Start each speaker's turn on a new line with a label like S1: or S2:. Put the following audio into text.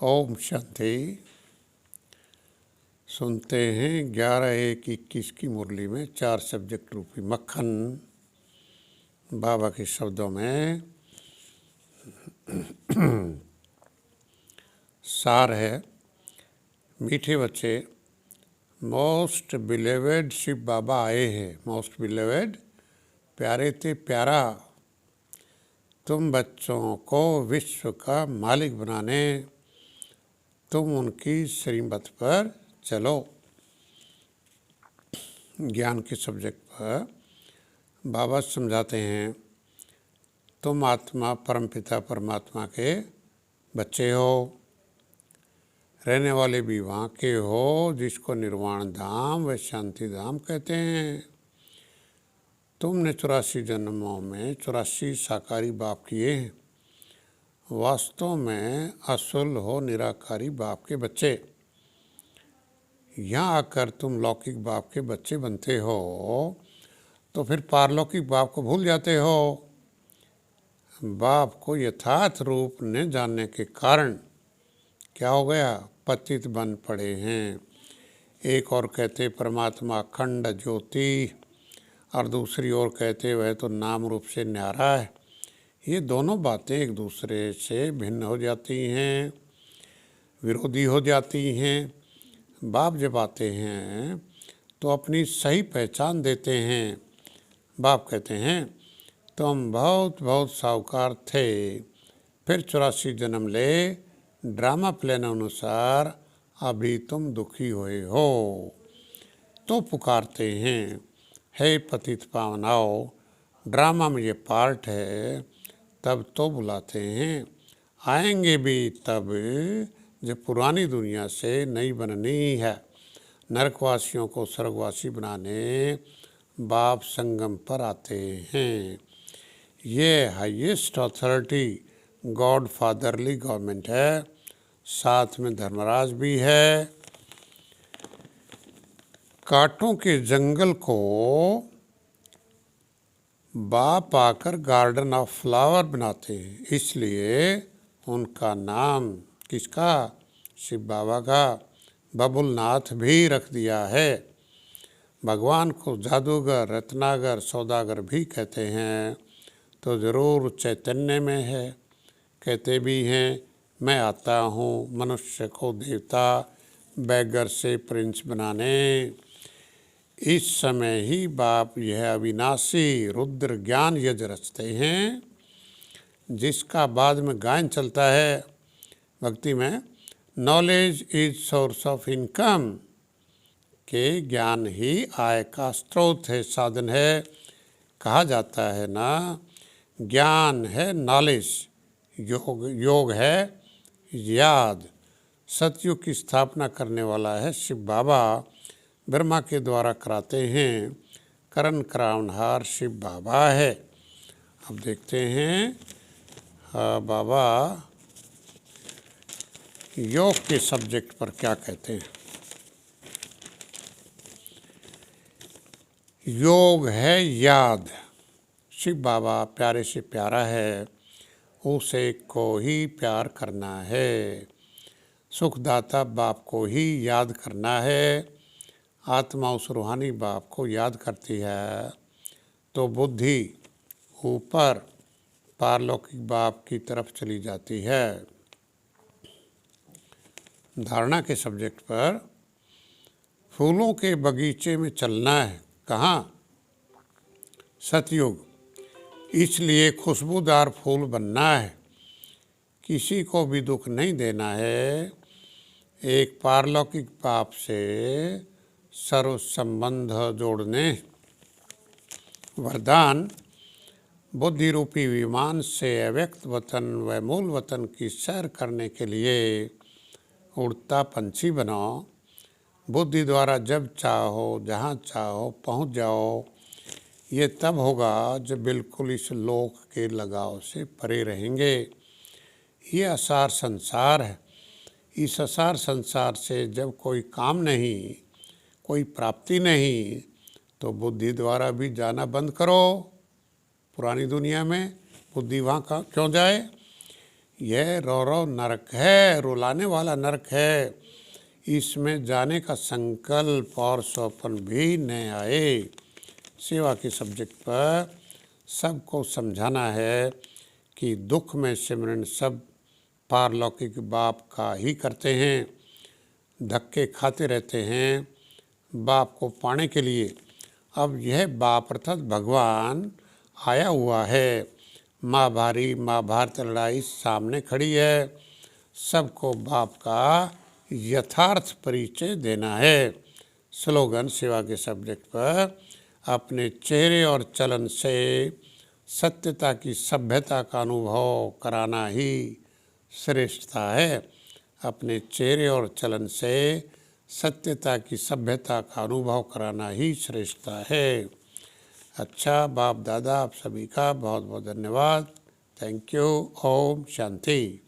S1: ओम शांति। सुनते हैं 11-1-21 की मुरली में 4 सब्जेक्ट रूपी मक्खन बाबा के शब्दों में सार है। मीठे बच्चे, मोस्ट बिलेवेड शिव बाबा आए हैं। मोस्ट बिलेवेड, प्यारे ते प्यारा, तुम बच्चों को विश्व का मालिक बनाने तुम उनकी श्रीमत पर चलो। ज्ञान के सब्जेक्ट पर बाबा समझाते हैं, तुम आत्मा परमपिता परमात्मा के बच्चे हो, रहने वाले भी वहाँ के हो जिसको निर्वाण धाम व शांति धाम कहते हैं। तुमने 84 जन्मों में 84 साकारी बाप किए हैं। वास्तव में असुल हो निराकारी बाप के बच्चे। यहाँ आकर तुम लौकिक बाप के बच्चे बनते हो तो फिर पारलौकिक बाप को भूल जाते हो। बाप को यथार्थ रूप न जानने के कारण क्या हो गया, पतित बन पड़े हैं। एक और कहते परमात्मा अखंड ज्योति और दूसरी ओर कहते वह तो नाम रूप से न्यारा है। ये दोनों बातें एक दूसरे से भिन्न हो जाती हैं, विरोधी हो जाती हैं। बाप जब आते हैं तो अपनी सही पहचान देते हैं। बाप कहते हैं तुम बहुत बहुत साहूकार थे, फिर 84 जन्म ले, ड्रामा प्लान अनुसार अभी तुम दुखी हुए हो तो पुकारते हैं, हे पतित पावन आओ, ड्रामा में ये पार्ट है। तब तो बुलाते हैं, आएंगे भी तब जब पुरानी दुनिया से नई बननी है। नरकवासियों को स्वर्गवासी बनाने बाप संगम पर आते हैं। ये highest authority God fatherly government है, साथ में धर्मराज भी है। कांटों के जंगल को बाप आकर गार्डन ऑफ फ्लावर बनाते हैं, इसलिए उनका नाम किसका, शिव बाबा का बबुलनाथ भी रख दिया है। भगवान को जादूगर, रत्नागर, सौदागर भी कहते हैं तो ज़रूर चैतन्य में है। कहते भी हैं मैं आता हूँ मनुष्य को देवता, बैगर से प्रिंस बनाने। इस समय ही बाप यह अविनाशी रुद्र ज्ञान यज्ञ रचते हैं, जिसका बाद में गायन चलता है भक्ति में, knowledge is source of income, के ज्ञान ही आय का स्रोत है, साधन है। कहा जाता है ना, ज्ञान है नॉलेज, योग है याद। सतयुग की स्थापना करने वाला है शिव बाबा, ब्रह्मा के द्वारा कराते हैं। करण करावनहार शिव बाबा है। अब देखते हैं बाबा योग के सब्जेक्ट पर क्या कहते हैं। योग है याद। शिव बाबा प्यारे से प्यारा है, उसे को ही प्यार करना है। सुखदाता बाप को ही याद करना है। आत्मा उस रूहानी बाप को याद करती है तो बुद्धि ऊपर पारलौकिक बाप की तरफ चली जाती है। धारणा के सब्जेक्ट पर फूलों के बगीचे में चलना है। कहाँ, सतयुग, इसलिए खुशबूदार फूल बनना है, किसी को भी दुख नहीं देना है। एक पारलौकिक बाप से सर्व संबंध जोड़ने। वरदान, बुद्धि रूपी विमान से अव्यक्त वतन व मूल वतन की सैर करने के लिए उड़ता पंछी बनो। बुद्धि द्वारा जब चाहो जहाँ चाहो पहुँच जाओ। ये तब होगा जब बिल्कुल इस लोक के लगाव से परे रहेंगे। ये असार संसार है। इस असार संसार से जब कोई काम नहीं, कोई प्राप्ति नहीं, तो बुद्धि द्वारा भी जाना बंद करो। पुरानी दुनिया में बुद्धि वहाँ का क्यों जाए। यह रौरव नरक है, रुलाने वाला नरक है, इसमें जाने का संकल्प और सौपन भी न आए। सेवा के सब्जेक्ट पर सबको समझाना है कि दुख में सिमरन सब पारलौकिक बाप का ही करते हैं, धक्के खाते रहते हैं बाप को पाने के लिए। अब यह बाप अर्थात भगवान आया हुआ है, महाभारत लड़ाई सामने खड़ी है, सबको बाप का यथार्थ परिचय देना है। स्लोगन सेवा के सब्जेक्ट पर अपने चेहरे और चलन से सत्यता की सभ्यता का अनुभव कराना ही श्रेष्ठता है। अपने चेहरे और चलन से सत्यता की सभ्यता का अनुभव कराना ही श्रेष्ठता है। अच्छा, बाप दादा आप सभी का बहुत बहुत धन्यवाद। Thank you. ओम शांति।